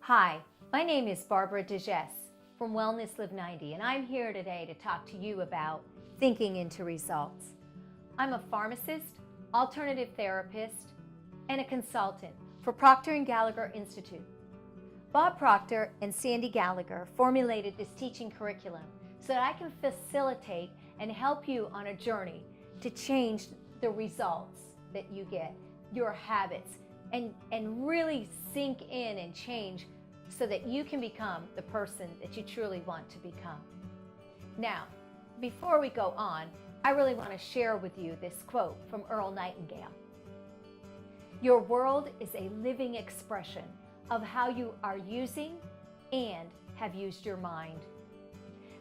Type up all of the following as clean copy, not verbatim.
Hi, my name is Barbara Dagesse from Wellness Live 90, and I'm here today to talk to you about thinking into results. I'm a pharmacist, alternative therapist, and a consultant for Procter & Gallagher Institute. Bob Proctor and Sandy Gallagher formulated this teaching curriculum so that I can facilitate and help you on a journey to change the results that you get, your habits, and really sink in and change so that you can become the person that you truly want to become. Now, before we go on, I really want to share with you this quote from Earl Nightingale. Your world is a living expression of how you are using and have used your mind.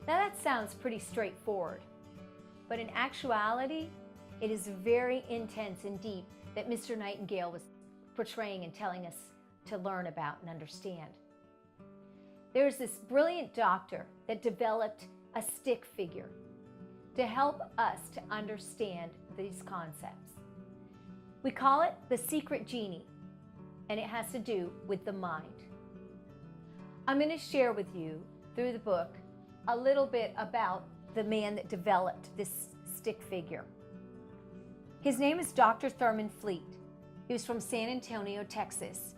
Now that sounds pretty straightforward, but in actuality, it is very intense and deep that Mr. Nightingale was portraying and telling us to learn about and understand. There's this brilliant doctor that developed a stick figure to help us to understand these concepts. We call it the secret genie, and it has to do with the mind. I'm going to share with you through the book a little bit about the man that developed this stick figure. His name is Dr. Thurman Fleet. He was from San Antonio, Texas,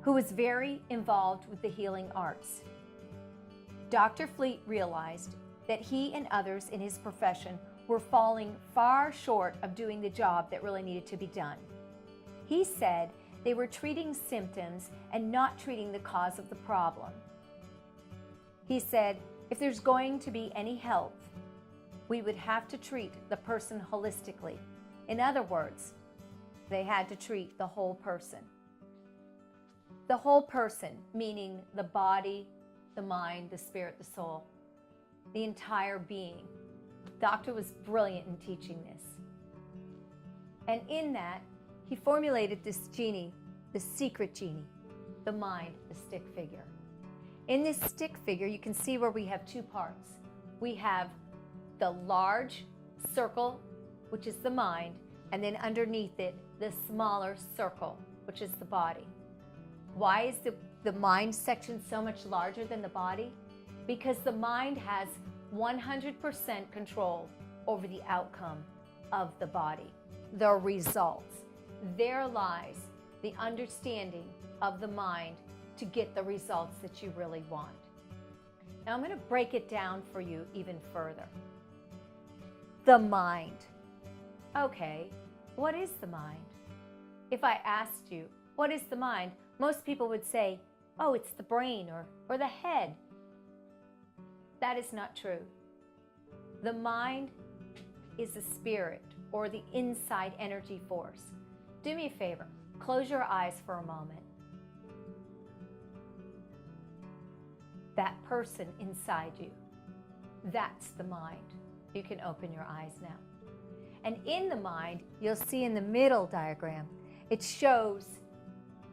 who was very involved with the healing arts. Dr. Fleet realized that he and others in his profession were falling far short of doing the job that really needed to be done. He said they were treating symptoms and not treating the cause of the problem. He said, if there's going to be any health, we would have to treat the person holistically. In other words, they had to treat the whole person. The whole person, meaning the body, the mind, the spirit, the soul, the entire being. Doctor was brilliant in teaching this. And in that, he formulated this genie, the secret genie, the mind, the stick figure. In this stick figure, you can see where we have two parts. We have the large circle, which is the mind, and then underneath it, the smaller circle, which is the body. Why is the mind section so much larger than the body? Because the mind has 100% control over the outcome of the body, the results. There lies the understanding of the mind to get the results that you really want. Now I'm going to break it down for you even further. The mind. Okay, what is the mind? If I asked you, what is the mind? Most people would say, oh, it's the brain or the head. That is not true. The mind is the spirit or the inside energy force. Do me a favor, close your eyes for a moment. That person inside you, that's the mind. You can open your eyes now. And in the mind, you'll see in the middle diagram, it shows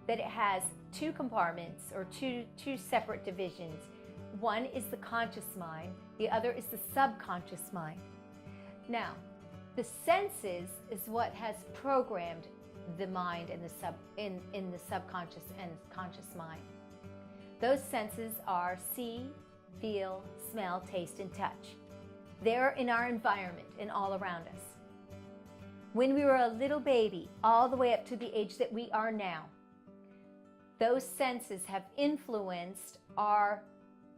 that it has two compartments or two separate divisions. One is the conscious mind, the other is the subconscious mind. Now, the senses is what has programmed the mind and in the subconscious and conscious mind. Those senses are see, feel, smell, taste, and touch. They're in our environment and all around us. When we were a little baby, all the way up to the age that we are now, those senses have influenced our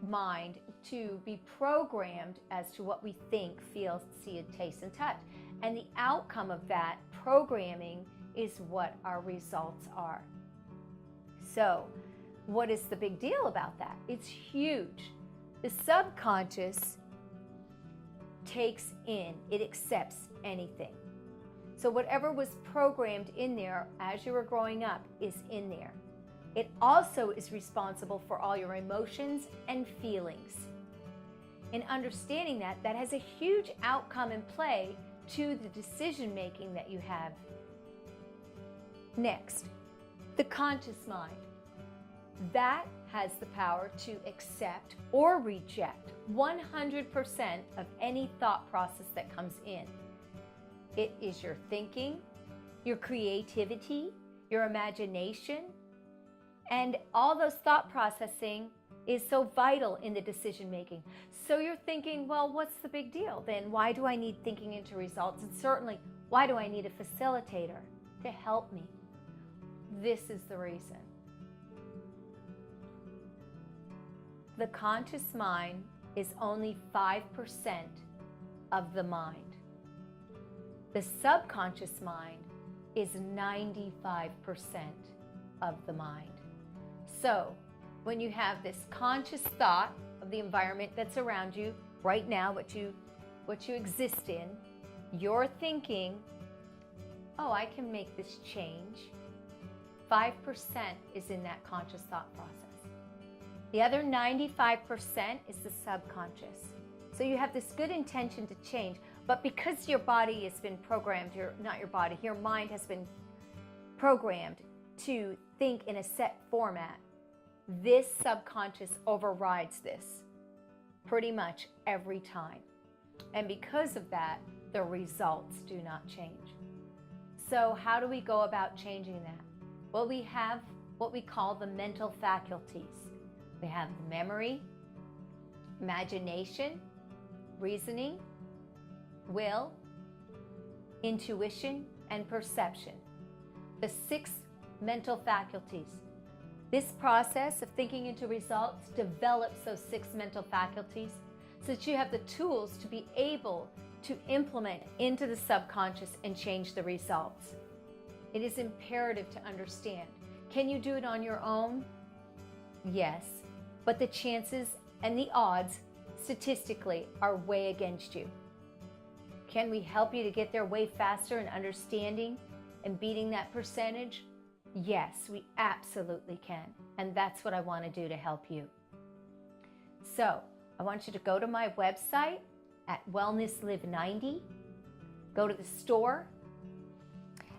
mind to be programmed as to what we think, feel, see, and taste, and touch. And the outcome of that programming is what our results are. So, what is the big deal about that? It's huge. The subconscious takes in, it accepts anything. So whatever was programmed in there as you were growing up is in there. It also is responsible for all your emotions and feelings. In understanding that, that has a huge outcome and play to the decision making that you have. Next, the conscious mind. That has the power to accept or reject 100% of any thought process that comes in. It is your thinking, your creativity, your imagination, And all those thought processing is so vital in the decision making. So you're thinking, well, what's the big deal? Then why do I need thinking into results? And certainly, why do I need a facilitator to help me? This is the reason. The conscious mind is only 5% of the mind. The subconscious mind is 95% of the mind. So when you have this conscious thought of the environment that's around you right now, what you exist in, you're thinking, oh, I can make this change. 5% is in that conscious thought process. The other 95% is the subconscious. So you have this good intention to change, but because your body has been programmed, your mind has been programmed to think in a set format, this subconscious overrides this pretty much every time. And because of that, the results do not change. So how do we go about changing that? Well, we have what we call the mental faculties. We have memory, imagination, reasoning, will, intuition, and perception. The 6 mental faculties. This process of thinking into results develops those 6 mental faculties so that you have the tools to be able to implement into the subconscious and change the results. It is imperative to understand. Can you do it on your own? Yes, but the chances and the odds statistically are way against you. Can we help you to get there way faster in understanding and beating that percentage? Yes, we absolutely can. And that's what I want to do to help you. So I want you to go to my website at Wellness Live 90, go to the store,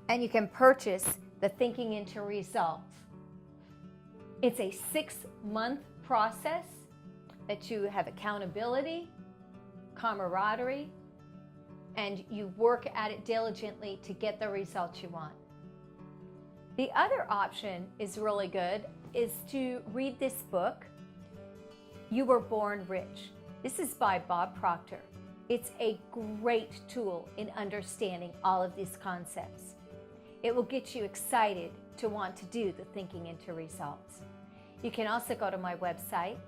and you can purchase the Thinking into Results. It's a 6-month process that you have accountability, camaraderie, and you work at it diligently to get the results you want. The other option is really good, is to read this book, You Were Born Rich. This is by Bob Proctor. It's a great tool in understanding all of these concepts. It will get you excited to want to do the Thinking into Results. You can also go to my website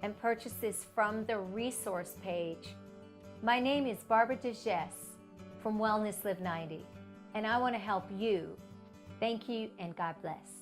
and purchase this from the resource page. My name is Barbara Dagesse from Wellness Live 90, and I want to help you. Thank you, and God bless.